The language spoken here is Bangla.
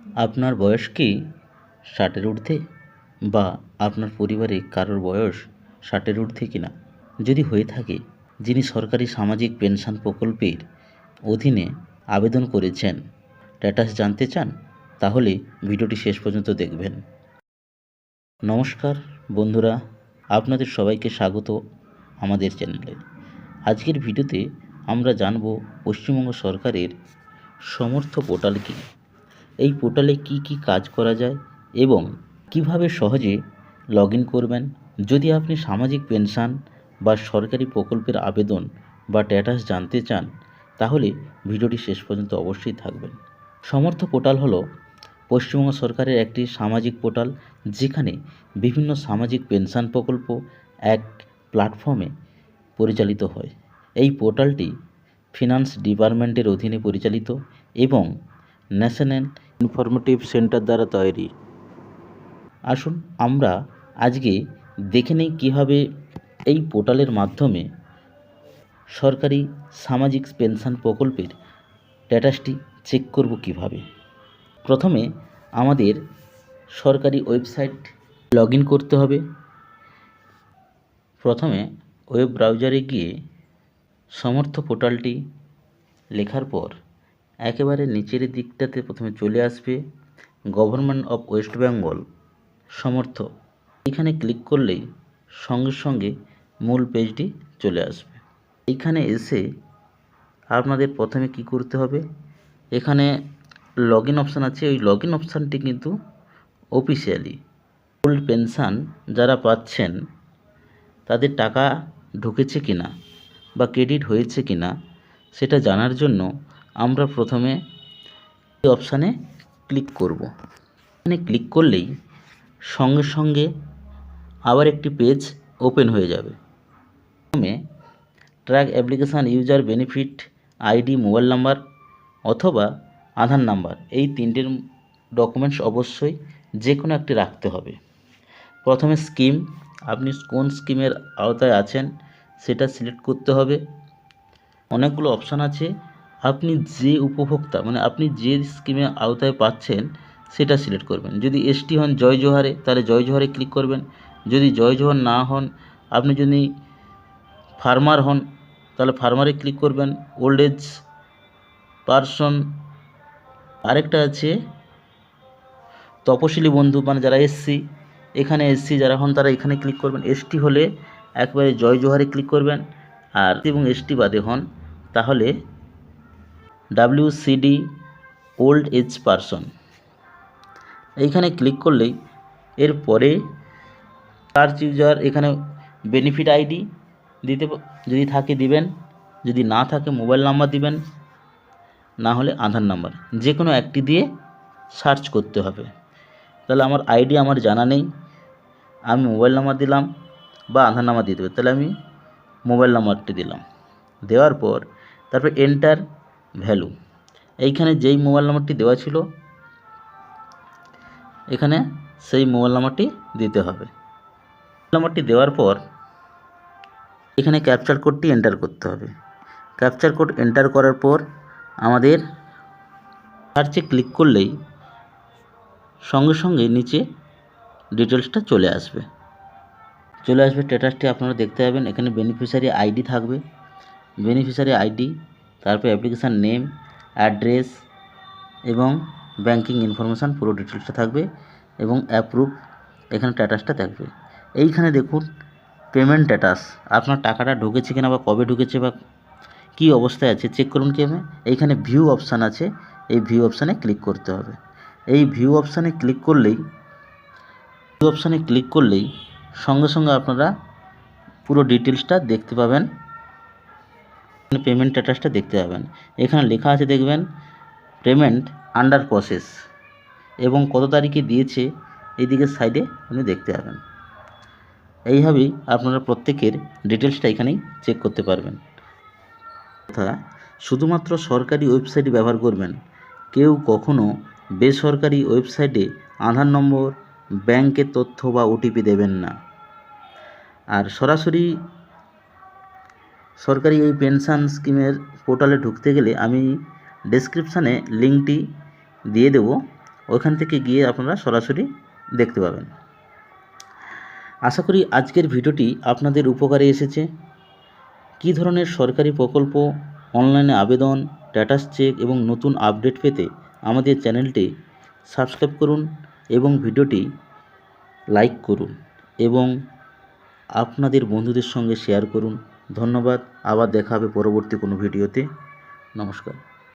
আপনার বয়স কি 60-এর ঊর্ধ্বে, বা আপনার পরিবারে কারোর বয়স 60-এর ঊর্ধ্বে কিনা? যদি হয়ে থাকে, যিনি সরকারি সামাজিক পেনশন প্রকল্পের অধীনে আবেদন করেছেন, স্ট্যাটাস জানতে চান, তাহলে ভিডিওটি শেষ পর্যন্ত দেখবেন। নমস্কার বন্ধুরা, আপনাদের সবাইকে স্বাগত আমাদের চ্যানেলে। আজকের ভিডিওতে আমরা জানব পশ্চিমবঙ্গ সরকারের সমর্থ পোর্টাল কী, এই পোর্টালে কি কি কাজ করা যায় এবং কিভাবে সহজে লগ ইন করবেন। যদি আপনি সামাজিক পেনশন বা সরকারি প্রকল্পের আবেদন বা স্ট্যাটাস জানতে চান, তাহলে ভিডিওটি শেষ পর্যন্ত অবশ্যই থাকবেন। সমর্থ পোর্টাল হলো পশ্চিমবঙ্গ সরকারের একটি সামাজিক পোর্টাল, যেখানে বিভিন্ন সামাজিক পেনশন প্রকল্প এক প্ল্যাটফর্মে পরিচালিত হয়। এই পোর্টালটি ফিনান্স ডিপার্টমেন্টের অধীনে পরিচালিত এবং ন্যাশনাল ইনফরমেটিভ সেন্টার দ্বারা তৈরি। আসুন আমরা আজকে দেখে নেই কীভাবে এই পোর্টালের মাধ্যমে সরকারি সামাজিক পেনশন প্রকল্পের স্ট্যাটাসটি চেক করব কিভাবে। প্রথমে আমাদের সরকারি ওয়েবসাইট লগ ইন করতে হবে। প্রথমে ওয়েব ব্রাউজারে গিয়ে সমর্থ পোর্টালটি লেখার পর একেবারে নিচের দিকটাতে প্রথমে চলে আসবে গভর্নমেন্ট অফ ওয়েস্ট বেঙ্গল সমর্থ। এখানে ক্লিক করলেই সঙ্গে সঙ্গে মূল পেজটি চলে আসবে। এইখানে এসে আপনাদের প্রথমে কি করতে হবে, এখানে লগ ইন অপশান আছে। ওই লগ ইন অপশানটি কিন্তু অফিসিয়ালি ওল্ড পেনশন যারা পাচ্ছেন তাদের টাকা ঢুকেছে কিনা বা ক্রেডিট হয়েছে কিনা সেটা জানার জন্য আমরা প্রথমে এই অপশানে ক্লিক করব। এখানে ক্লিক করলেই সঙ্গে সঙ্গে আবার একটি পেজ ওপেন হয়ে যাবে। প্রথমে track application user benefit ID, mobile number অথবা আধার নাম্বার, এই তিনটের ডকুমেন্টস অবশ্যই যে কোনো একটি রাখতে হবে। প্রথমে স্কিম, আপনি কোন স্কিমের আওতায় আছেন সেটা সিলেক্ট করতে হবে। অনেকগুলো অপশান আছে, আপনি যে উপভোক্তা মানে আপনি যে স্কিমের আওতায় পাচ্ছেন সেটা সিলেক্ট করবেন। যদি এসটি হন জয় জোহারে, তাহলে জয় জোহারে ক্লিক করবেন। যদি জয় জোহার না হন, আপনি যদি ফার্মার হন তাহলে ফার্মারে ক্লিক করবেন। ওল্ড এজ পারসন, আরেকটা আছে তপশিলি বন্ধু মানে যারা এসসি, এখানে এসসি যারা হন তারা এখানে ক্লিক করবেন। এসটি হলে একবারে জয় জোহারে ক্লিক করবেন। আর এবং এসটি বাদে হন তাহলে WCD ওল্ড এজ পারসন, এইখানে ক্লিক করলেই এরপরে সার্চ ইউজার, এখানে বেনিফিট আইডি দিতে যদি থাকে দিবেন, যদি না থাকে মোবাইল নাম্বার দিবেন, না হলে আধার নাম্বার, যে কোনো একটি দিয়ে সার্চ করতে হবে। তাহলে আমার আইডি আমার জানা নেই, আমি মোবাইল নাম্বার দিলাম বা আধার নাম্বার দিতে হবে, তাহলে আমি মোবাইল নাম্বারটি দিলাম। দেওয়ার পর তারপর এন্টার ভ্যালু, এইখানে যেই মোবাইল নাম্বারটি দেওয়া ছিল এখানে সেই মোবাইল নাম্বারটি দিতে হবে। নাম্বারটি দেওয়ার পর এখানে ক্যাপচার কোডটি এন্টার করতে হবে। ক্যাপচার কোড এন্টার করার পর আমাদের সার্চে ক্লিক করলেই সঙ্গে সঙ্গে নিচে ডিটেলসটা চলে আসবে। স্ট্যাটাসটি আপনারা দেখতে পাবেন। এখানে বেনিফিশিয়ারি আইডি থাকবে, বেনিফিশিয়ারি আইডি, তারপর অ্যাপ্লিকেশান নেম, অ্যাড্রেস এবং ব্যাংকিং ইনফরমেশান পুরো ডিটেলসটা থাকবে এবং অ্যাপ্রুভ এখানে স্ট্যাটাসটা থাকবে। এইখানে দেখুন পেমেন্ট স্ট্যাটাস, আপনার টাকাটা ঢুকেছে কিনা বা কবে ঢুকেছে বা কী অবস্থায় আছে চেক করুন কীভাবে। এইখানে ভিউ অপশান আছে, এই ভিউ অপশানে ক্লিক করতে হবে। এই ভিউ অপশানে ক্লিক করলেই সঙ্গে সঙ্গে আপনারা পুরো ডিটেলসটা দেখতে পাবেন, পেমেন্ট স্ট্যাটাসটা দেখতে পাবেন। এখানে লেখা আছে দেখবেন পেমেন্ট আন্ডার প্রসেস এবং কত তারিখে দিয়েছে এই দিকের সাইডে আপনি দেখতে পাবেন। এইভাবেই আপনারা প্রত্যেকের ডিটেলসটা এখানেই চেক করতে পারবেন। তথা শুধুমাত্র সরকারি ওয়েবসাইট ব্যবহার করবেন, কেউ কখনো বেসরকারি ওয়েবসাইটে আধার নম্বর, ব্যাংকের তথ্য বা ওটিপি দেবেন না। আর সরাসরি সরকারি এই পেনশন স্কিমের পোর্টালে ঢুকতে গেলে আমি ডেসক্রিপশানে লিঙ্কটি দিয়ে দেব, ওইখান থেকে গিয়ে আপনারা সরাসরি দেখতে পাবেন। আশা করি আজকের ভিডিওটি আপনাদের উপকারে এসেছে। কী ধরনের সরকারি প্রকল্প, অনলাইনে আবেদন, স্ট্যাটাস চেক এবং নতুন আপডেট পেতে আমাদের চ্যানেলটি সাবস্ক্রাইব করুন এবং ভিডিওটি লাইক করুন এবং আপনাদের বন্ধুদের সঙ্গে শেয়ার করুন। ধন্যবাদ। আবার দেখা হবে পরবর্তী কোনো ভিডিওতে। নমস্কার।